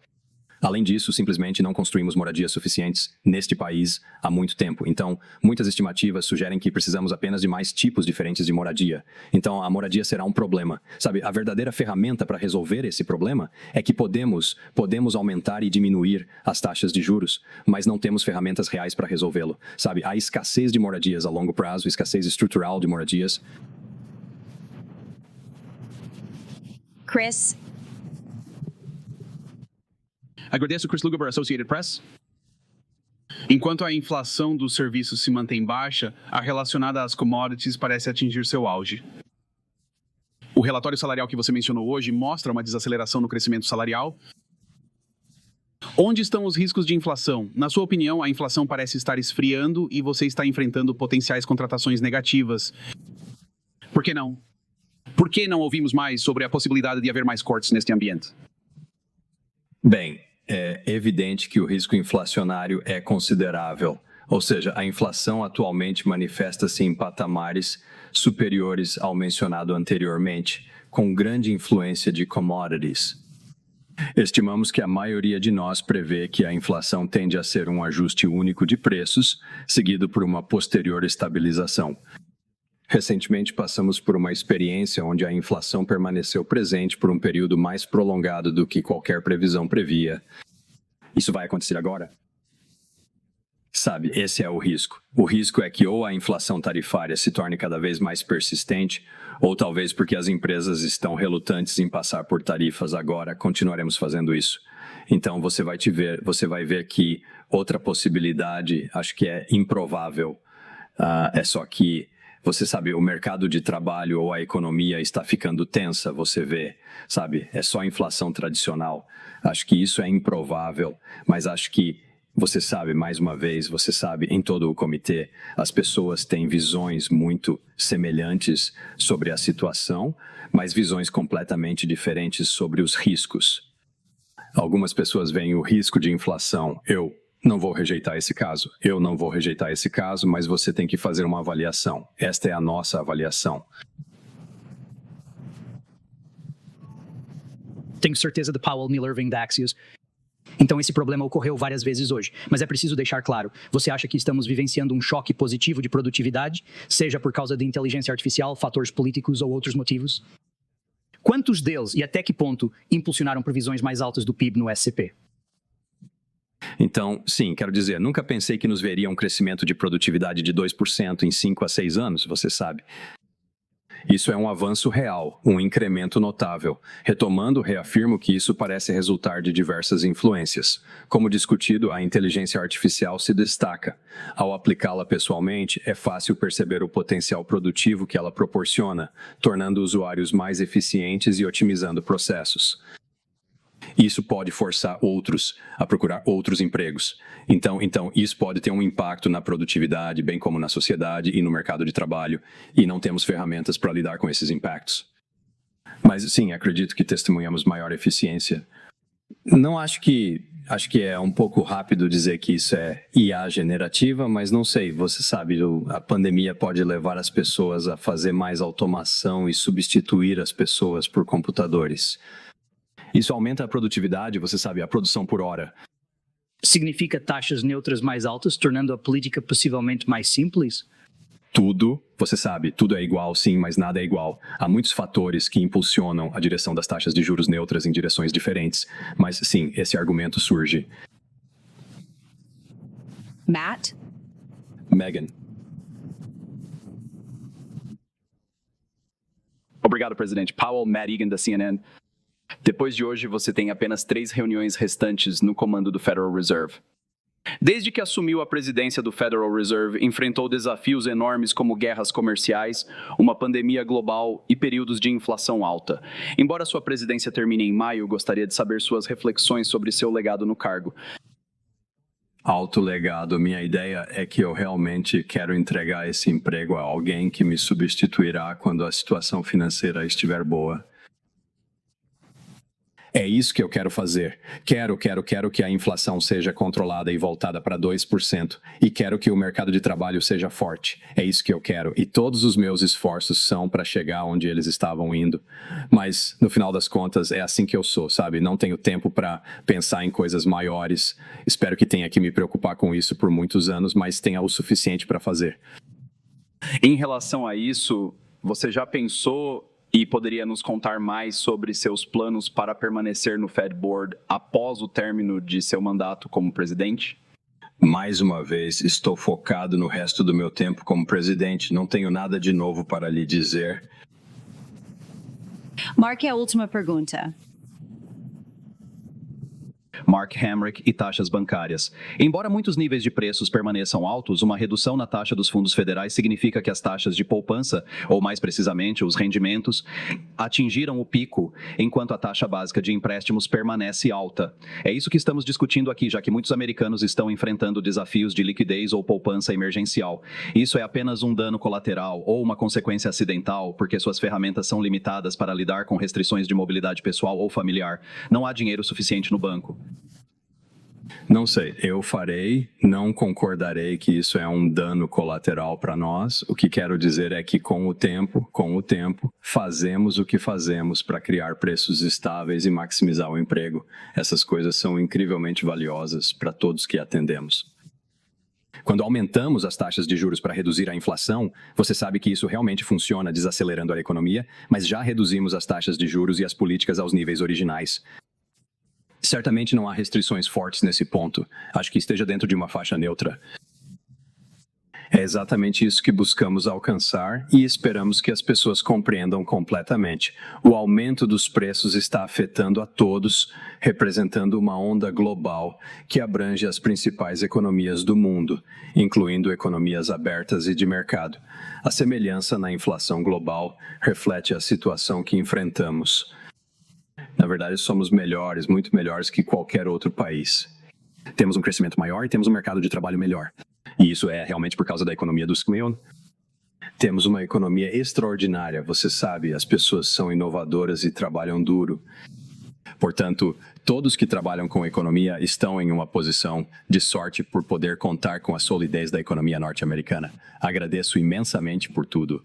Além disso, simplesmente não construímos moradias suficientes neste país há muito tempo. Então, muitas estimativas sugerem que precisamos apenas de mais tipos diferentes de moradia. Então, a moradia será um problema. Sabe, a verdadeira ferramenta para resolver esse problema é que podemos aumentar e diminuir as taxas de juros, mas não temos ferramentas reais para resolvê-lo. Sabe, há escassez de moradias a longo prazo, escassez estrutural de moradias. Chris? Agradeço, Chris Lugaber, Associated Press. Enquanto a inflação dos serviços se mantém baixa, a relacionada às commodities parece atingir seu auge. O relatório salarial que você mencionou hoje mostra uma desaceleração no crescimento salarial. Onde estão os riscos de inflação? Na sua opinião, a inflação parece estar esfriando e você está enfrentando potenciais contratações negativas. Por que não? Por que não ouvimos mais sobre a possibilidade de haver mais cortes neste ambiente? Bem, é evidente que o risco inflacionário é considerável, ou seja, a inflação atualmente manifesta-se em patamares superiores ao mencionado anteriormente, com grande influência de commodities. Estimamos que a maioria de nós prevê que a inflação tende a ser um ajuste único de preços, seguido por uma posterior estabilização. Recentemente passamos por uma experiência onde a inflação permaneceu presente por um período mais prolongado do que qualquer previsão previa. Isso vai acontecer agora? Sabe, esse é o risco. O risco é que ou a inflação tarifária se torne cada vez mais persistente, ou talvez porque as empresas estão relutantes em passar por tarifas agora, continuaremos fazendo isso. Então você vai ver que outra possibilidade, acho que é improvável, é só que você sabe, o mercado de trabalho ou a economia está ficando tensa, você vê, sabe? É só inflação tradicional. Acho que isso é improvável, mas acho que, você sabe, mais uma vez, você sabe, em todo o comitê, as pessoas têm visões muito semelhantes sobre a situação, mas visões completamente diferentes sobre os riscos. Algumas pessoas veem o risco de inflação. Eu não vou rejeitar esse caso. Eu não vou rejeitar esse caso, mas você tem que fazer uma avaliação. Esta é a nossa avaliação. Tenho certeza do Powell, Miller, Irving, da Axios. Então esse problema ocorreu várias vezes hoje. Mas é preciso deixar claro, você acha que estamos vivenciando um choque positivo de produtividade, seja por causa de inteligência artificial, fatores políticos ou outros motivos? Quantos deles e até que ponto impulsionaram previsões mais altas do PIB no SCP? Então, sim, quero dizer, nunca pensei que nos veria um crescimento de produtividade de 2% em 5 a 6 anos, você sabe. Isso é um avanço real, um incremento notável. Retomando, reafirmo que isso parece resultar de diversas influências. Como discutido, a inteligência artificial se destaca. Ao aplicá-la pessoalmente, é fácil perceber o potencial produtivo que ela proporciona, tornando usuários mais eficientes e otimizando processos. Isso pode forçar outros a procurar outros empregos. Então, isso pode ter um impacto na produtividade, bem como na sociedade e no mercado de trabalho, e não temos ferramentas para lidar com esses impactos. Mas, sim, acredito que testemunhamos maior eficiência. Não acho que é um pouco rápido dizer que isso é IA generativa, mas não sei, você sabe, a pandemia pode levar as pessoas a fazer mais automação e substituir as pessoas por computadores. Isso aumenta a produtividade, você sabe, a produção por hora. Significa taxas neutras mais altas, tornando a política possivelmente mais simples? Tudo, você sabe, tudo é igual, sim, mas nada é igual. Há muitos fatores que impulsionam a direção das taxas de juros neutras em direções diferentes. Mas, sim, esse argumento surge. Matt? Megan. Obrigado, presidente. Powell, Matt Egan, da CNN. Depois de hoje, você tem apenas 3 reuniões restantes no comando do Federal Reserve. Desde que assumiu a presidência do Federal Reserve, enfrentou desafios enormes como guerras comerciais, uma pandemia global e períodos de inflação alta. Embora sua presidência termine em maio, gostaria de saber suas reflexões sobre seu legado no cargo. Alto legado. Minha ideia é que eu realmente quero entregar esse emprego a alguém que me substituirá quando a situação financeira estiver boa. É isso que eu quero fazer. Quero que a inflação seja controlada e voltada para 2%. E quero que o mercado de trabalho seja forte. É isso que eu quero. E todos os meus esforços são para chegar onde eles estavam indo. Mas, no final das contas, é assim que eu sou, sabe? Não tenho tempo para pensar em coisas maiores. Espero que tenha que me preocupar com isso por muitos anos, mas tenha o suficiente para fazer. Em relação a isso, você já pensou e poderia nos contar mais sobre seus planos para permanecer no Fed Board após o término de seu mandato como presidente? Mais uma vez, estou focado no resto do meu tempo como presidente. Não tenho nada de novo para lhe dizer. Mark, a última pergunta. Mark Hamrick e taxas bancárias. Embora muitos níveis de preços permaneçam altos, uma redução na taxa dos fundos federais significa que as taxas de poupança, ou mais precisamente, os rendimentos, atingiram o pico, enquanto a taxa básica de empréstimos permanece alta. É isso que estamos discutindo aqui, já que muitos americanos estão enfrentando desafios de liquidez ou poupança emergencial. Isso é apenas um dano colateral ou uma consequência acidental, porque suas ferramentas são limitadas para lidar com restrições de mobilidade pessoal ou familiar. Não há dinheiro suficiente no banco. Não sei, eu farei, não concordarei que isso é um dano colateral para nós. O que quero dizer é que com o tempo, fazemos o que fazemos para criar preços estáveis e maximizar o emprego. Essas coisas são incrivelmente valiosas para todos que atendemos. Quando aumentamos as taxas de juros para reduzir a inflação, você sabe que isso realmente funciona desacelerando a economia, mas já reduzimos as taxas de juros e as políticas aos níveis originais. Certamente não há restrições fortes nesse ponto. Acho que esteja dentro de uma faixa neutra. É exatamente isso que buscamos alcançar e esperamos que as pessoas compreendam completamente. O aumento dos preços está afetando a todos, representando uma onda global que abrange as principais economias do mundo, incluindo economias abertas e de mercado. A semelhança na inflação global reflete a situação que enfrentamos. Na verdade, somos melhores, muito melhores que qualquer outro país. Temos um crescimento maior e temos um mercado de trabalho melhor. E isso é realmente por causa da economia do Scleon. Temos uma economia extraordinária, você sabe, as pessoas são inovadoras e trabalham duro. Portanto, todos que trabalham com economia estão em uma posição de sorte por poder contar com a solidez da economia norte-americana. Agradeço imensamente por tudo.